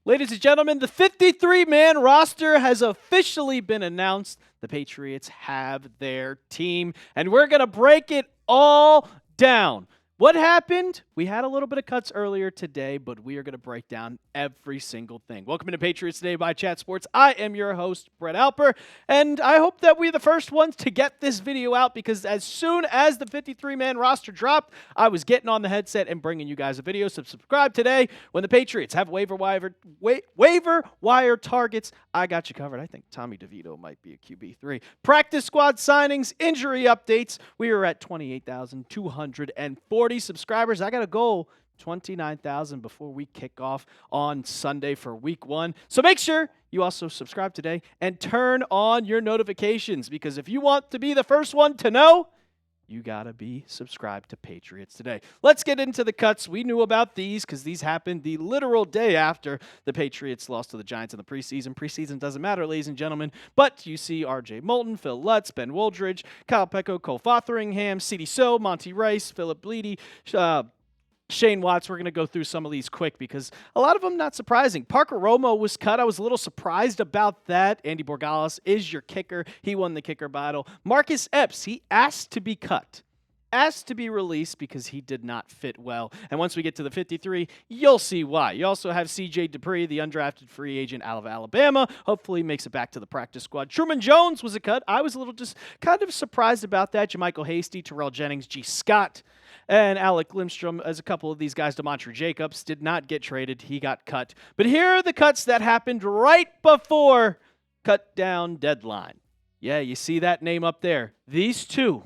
Ladies and gentlemen, the 53-man roster has officially been announced. The Patriots have their team, and we're going to break it all down. What happened? We had a little bit of cuts earlier today, but we are going to break down every single thing. Welcome to Patriots Today by Chat Sports. I am your host, Brett Alper, and I hope that we're the first ones to get this video out because as soon as the 53-man roster dropped, I was getting on the headset and bringing you guys a video. So subscribe today. When the Patriots have waiver wire targets, I got you covered. I think Tommy DeVito might be a QB3. Practice squad signings, injury updates. We are at 28,240 subscribers. I got a goal, 29,000 before we kick off on Sunday for week 1. So make sure you also subscribe today and turn on your notifications because if you want to be the first one to know, you got to be subscribed to Patriots Today. Let's get into the cuts. We knew about these because these happened the literal day after the Patriots lost to the Giants in the preseason. Preseason doesn't matter, ladies and gentlemen, but you see RJ Moten, Phil Lutz, Ben Wooldridge, Kyle Peko, Cole Featheringham, Sidy Sow, Monty Rice, Phillip Blidi, Shane Watts. We're going to go through some of these quick because a lot of them not surprising. Parker Romo was cut. I was a little surprised about that. Andy Borgalis is your kicker. He won the kicker battle. Marcus Epps, he asked to be cut. Asked to be released because he did not fit well. And once we get to the 53, you'll see why. You also have C.J. Dupree, the undrafted free agent out of Alabama. Hopefully makes it back to the practice squad. Truman Jones was a cut. I was a little just kind of surprised about that. Jermichael Hasty, Terrell Jennings, G. Scott, and Alec Lindstrom, as a couple of these guys. DeMontre Jacobs did not get traded. He got cut. But here are the cuts that happened right before cut down deadline. Yeah, you see that name up there. These two.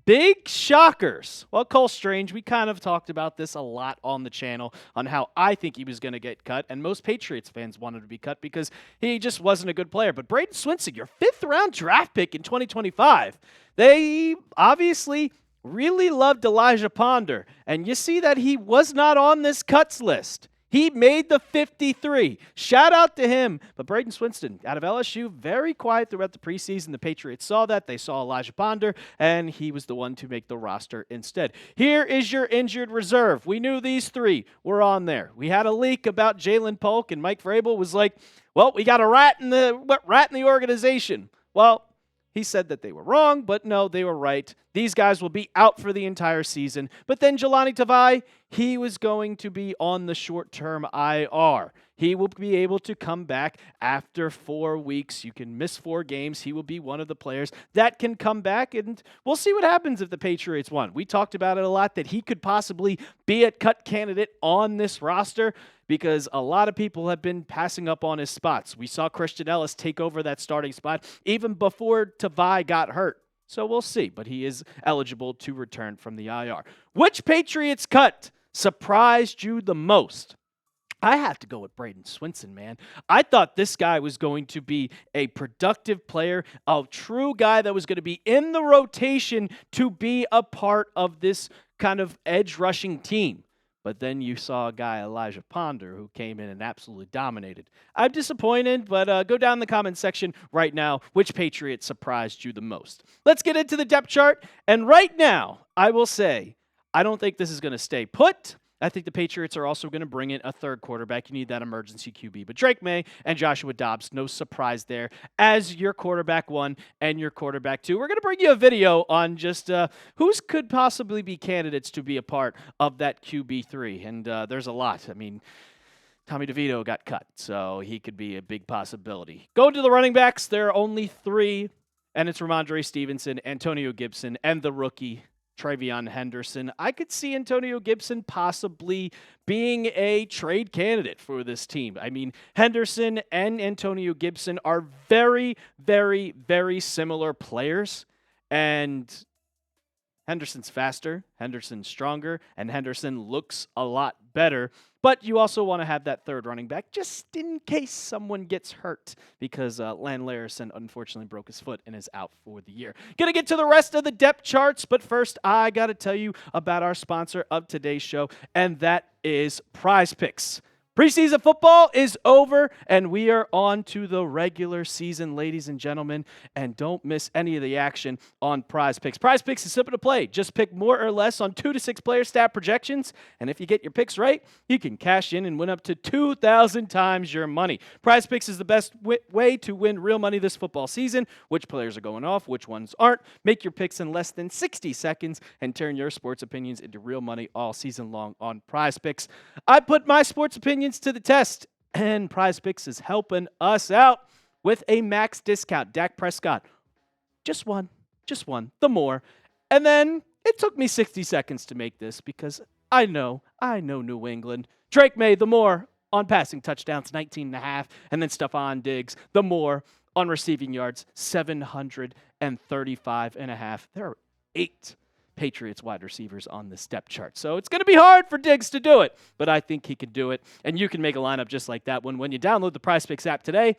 Big shockers. Well, Cole Strange, we kind of talked about this a lot on the channel on how I think he was going to get cut, and most Patriots fans wanted to be cut because he just wasn't a good player. But Braden Swinson, your 5th-round draft pick in 2025, they obviously really loved Elijah Ponder, and you see that he was not on this cuts list. He made the 53. Shout out to him. But Braden Swinson, out of LSU, very quiet throughout the preseason. The Patriots saw that. They saw Elijah Ponder, and he was the one to make the roster instead. Here is your injured reserve. We knew these 3 were on there. We had a leak about Jordan Polk, and Mike Vrabel was like, well, we got a rat in the organization. Well, he said that they were wrong, but no, they were right. These guys will be out for the entire season. But then Jahlani Tavai, he was going to be on the short-term IR. He will be able to come back after 4 weeks. You can miss 4 games. He will be one of the players that can come back, and we'll see what happens if the Patriots won. We talked about it a lot, that he could possibly be a cut candidate on this roster because a lot of people have been passing up on his spots. We saw Christian Ellis take over that starting spot even before Tavai got hurt. So we'll see, but he is eligible to return from the IR. Which Patriots cut surprised you the most? I have to go with Braden Swinson, man. I thought this guy was going to be a productive player, a true guy that was going to be in the rotation to be a part of this kind of edge rushing team. But then you saw a guy, Elijah Ponder, who came in and absolutely dominated. I'm disappointed, but go down in the comments section right now. Which Patriot surprised you the most? Let's get into the depth chart. And right now, I will say, I don't think this is going to stay put. I think the Patriots are also going to bring in a 3rd quarterback. You need that emergency QB. But Drake May and Joshua Dobbs, no surprise there, as your quarterback 1 and your quarterback 2. We're going to bring you a video on just who's could possibly be candidates to be a part of that QB3. And there's a lot. I mean, Tommy DeVito got cut, so he could be a big possibility. Going to the running backs, there are only 3, and it's Ramondre Stevenson, Antonio Gibson, and the rookie, Travion Henderson. I could see Antonio Gibson possibly being a trade candidate for this team. I mean, Henderson and Antonio Gibson are very, very, very similar players, and Henderson's faster, Henderson's stronger, and Henderson looks a lot better. But you also want to have that 3rd running back just in case someone gets hurt because Lan Larison unfortunately broke his foot and is out for the year. Going to get to the rest of the depth charts, but first I got to tell you about our sponsor of today's show, and that is Prize Picks. Preseason football is over, and we are on to the regular season, ladies and gentlemen. And don't miss any of the action on Prize Picks. Prize Picks is simple to play. Just pick more or less on 2 to 6 player stat projections, and if you get your picks right, you can cash in and win up to 2,000 times your money. Prize Picks is the best way to win real money this football season. Which players are going off, which ones aren't. Make your picks in less than 60 seconds and turn your sports opinions into real money all season long on Prize Picks. I put my sports opinions to the test, and Prize Picks is helping us out with a max discount. Dak Prescott, just one, the more. And then it took me 60 seconds to make this because I know New England. Drake May, the more on passing touchdowns, 19.5, and then Stephon Diggs, the more on receiving yards, 735.5. There are 8 Patriots wide receivers on the step chart. So it's going to be hard for Diggs to do it, but I think he can do it. And you can make a lineup just like that when you download the PrizePicks app today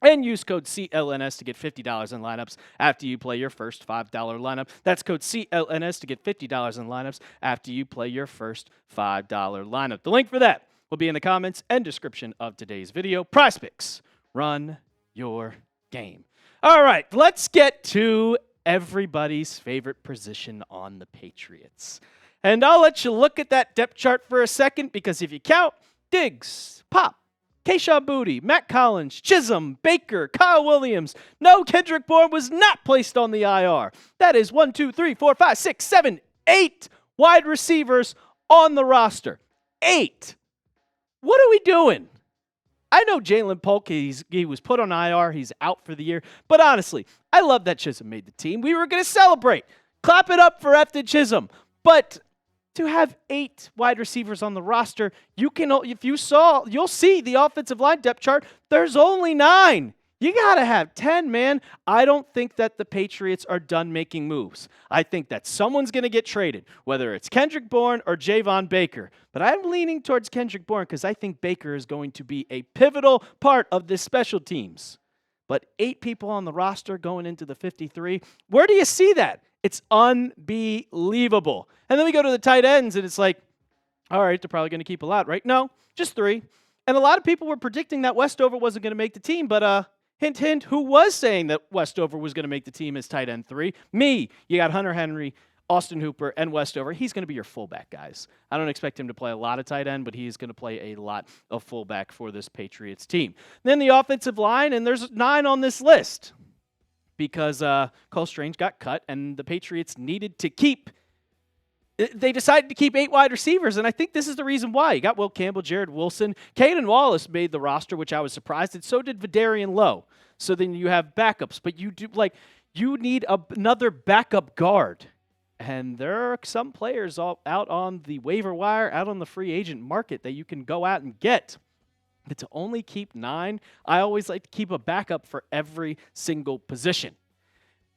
and use code CLNS to get $50 in lineups after you play your first $5 lineup. That's code CLNS to get $50 in lineups after you play your first $5 lineup. The link for that will be in the comments and description of today's video. PrizePicks, run your game. All right, let's get to everybody's favorite position on the Patriots. And I'll let you look at that depth chart for a second, because if you count Diggs, Pop, Kayshon Boutte, Matt Collins, Chism, Baker, Kyle Williams, no, Kendrick Bourne was not placed on the IR. That is 1, 2, 3, 4, 5, 6, 7, 8 wide receivers on the roster. 8. What are we doing? I know Jordan Polk, he was put on IR. He's out for the year. But honestly, I love that Chism made the team. We were going to celebrate. Clap it up for Efton Chism. But to have 8 wide receivers on the roster, you'll see the offensive line depth chart. There's only 9. You got to have 10, man. I don't think that the Patriots are done making moves. I think that someone's going to get traded, whether it's Kendrick Bourne or Javon Baker. But I'm leaning towards Kendrick Bourne because I think Baker is going to be a pivotal part of this special teams. But 8 people on the roster going into the 53, where do you see that? It's unbelievable. And then we go to the tight ends, and it's like, all right, they're probably going to keep a lot, right? No, just 3. And a lot of people were predicting that Westover wasn't going to make the team, but hint, hint, who was saying that Westover was going to make the team as tight end 3? Me. You got Hunter Henry, Austin Hooper, and Westover. He's going to be your fullback, guys. I don't expect him to play a lot of tight end, but he's going to play a lot of fullback for this Patriots team. Then the offensive line, and there's 9 on this list because Cole Strange got cut, and the Patriots needed to keep. They decided to keep 8 wide receivers, and I think this is the reason why. You got Will Campbell, Jared Wilson. Caden Wallace made the roster, which I was surprised, and so did Vidarian Lowe. So then you have backups, but you need another backup guard. And there are some players out on the waiver wire, out on the free agent market that you can go out and get. But to only keep 9, I always like to keep a backup for every single position.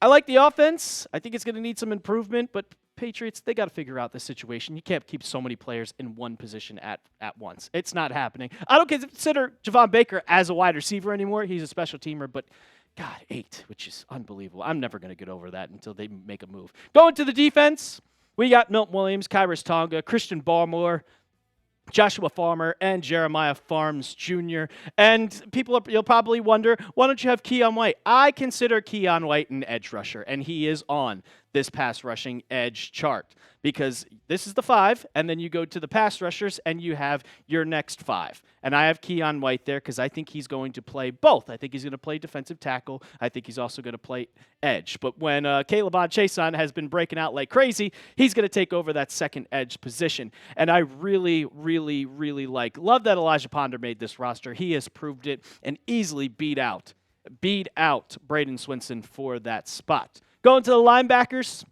I like the offense. I think it's going to need some improvement, but Patriots, they got to figure out this situation. You can't keep so many players in one position at once. It's not happening. I don't consider Javon Baker as a wide receiver anymore. He's a special teamer, but God, 8, which is unbelievable. I'm never going to get over that until they make a move. Going to the defense, we got Milton Williams, Kyrus Tonga, Christian Barmore, Joshua Farmer, and Jeremiah Farms Jr. And you'll probably wonder, why don't you have Keon White? I consider Keon White an edge rusher, and he is on this pass rushing edge chart because this is the 5, and then you go to the pass rushers, and you have your next 5. And I have Keon White there because I think he's going to play both. I think he's going to play defensive tackle. I think he's also going to play edge. But when Caleb Chason has been breaking out like crazy, he's going to take over that second edge position. And I really, really, really love that Elijah Ponder made this roster. He has proved it and easily beat out Braden Swinson for that spot. Going to the linebackers,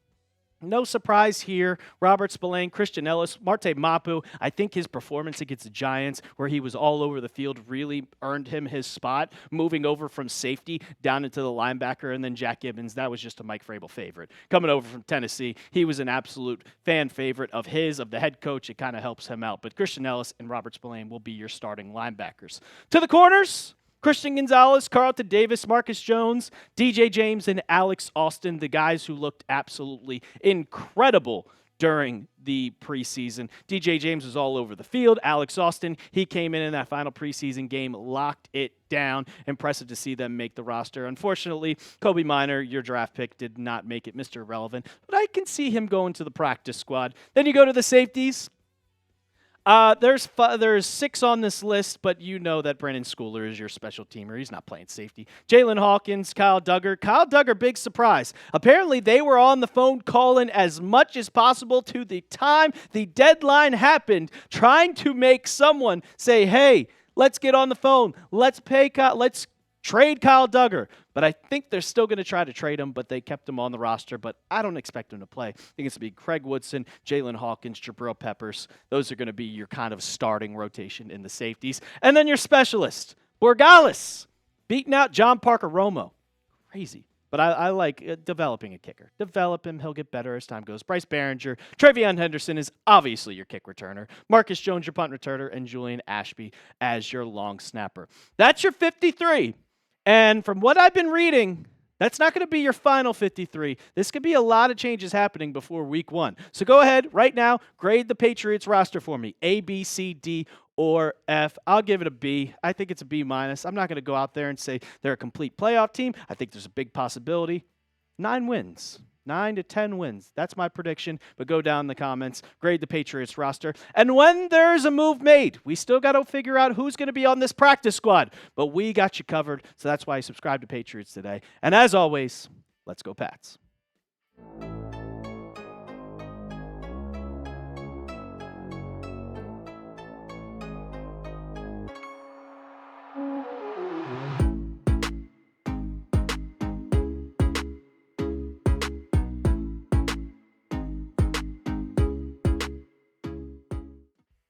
no surprise here. Robert Spillane, Christian Ellis, Marte Mapu. I think his performance against the Giants, where he was all over the field, really earned him his spot, moving over from safety down into the linebacker. And then Jack Gibbons, that was just a Mike Vrabel favorite. Coming over from Tennessee, he was an absolute fan favorite of the head coach. It kind of helps him out. But Christian Ellis and Robert Spillane will be your starting linebackers. To the corners, Christian Gonzalez, Carlton Davis, Marcus Jones, DJ James, and Alex Austin, the guys who looked absolutely incredible during the preseason. DJ James was all over the field. Alex Austin, he came in that final preseason game, locked it down. Impressive to see them make the roster. Unfortunately, Kobe Minor, your draft pick, did not make it Mr. Irrelevant, but I can see him going to the practice squad. Then you go to the safeties. There's 6 on this list, but you know that Brandon Schooler is your special teamer. He's not playing safety. Jalen Hawkins, Kyle Duggar. Kyle Duggar, big surprise. Apparently, they were on the phone calling as much as possible to the time the deadline happened, trying to make someone say, hey, let's get on the phone. Let's trade Kyle Duggar. But I think they're still going to try to trade him, but they kept him on the roster. But I don't expect him to play. I think it's going to be Craig Woodson, Jalen Hawkins, Jabril Peppers. Those are going to be your kind of starting rotation in the safeties. And then your specialist, Borgalis, beating out John Parker Romo. Crazy. But I like developing a kicker. Develop him. He'll get better as time goes. Bryce Behringer. Travion Henderson is obviously your kick returner. Marcus Jones, your punt returner. And Julian Ashby as your long snapper. That's your 53. And from what I've been reading, that's not going to be your final 53. This could be a lot of changes happening before week 1. So go ahead right now, grade the Patriots roster for me. A, B, C, D, or F. I'll give it a B. I think it's a B-. I'm not going to go out there and say they're a complete playoff team. I think there's a big possibility. 9 wins. 9 to 10 wins. That's my prediction. But go down in the comments, grade the Patriots roster. And when there's a move made, we still got to figure out who's going to be on this practice squad. But we got you covered. So that's why I subscribe to Patriots Today. And as always, let's go Pats.